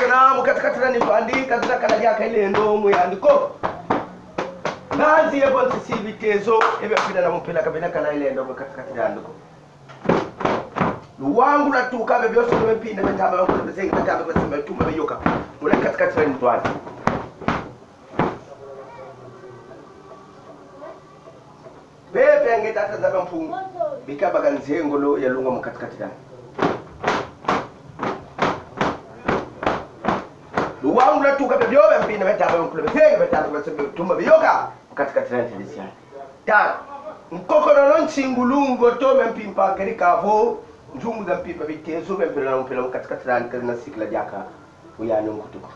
na mukatikatira ni bandika zakala yaka ile ndo muyandiko nazi yebo nsibitezo ebe pina na mpela kabina kana ile ndo mukatikatira ndiko luwangu natuka be byose bepinda betaba bakole besenga betaba basema tuma beyoka mula katikatira ni twani bebe ngeta tazaba mpungu bikaba ganzengo lo yalunga mukatikatira luwangu natuka be byobe mpina betaba bakole besenga betaba basema tuma beyoka mukatikatira ni disiani ta mkokono nchingulungo tome mpimpa kerikavo njungu za mpipa bitezo bembele na mpela mukatikatira ni kana sikla jaka uyane ngutuko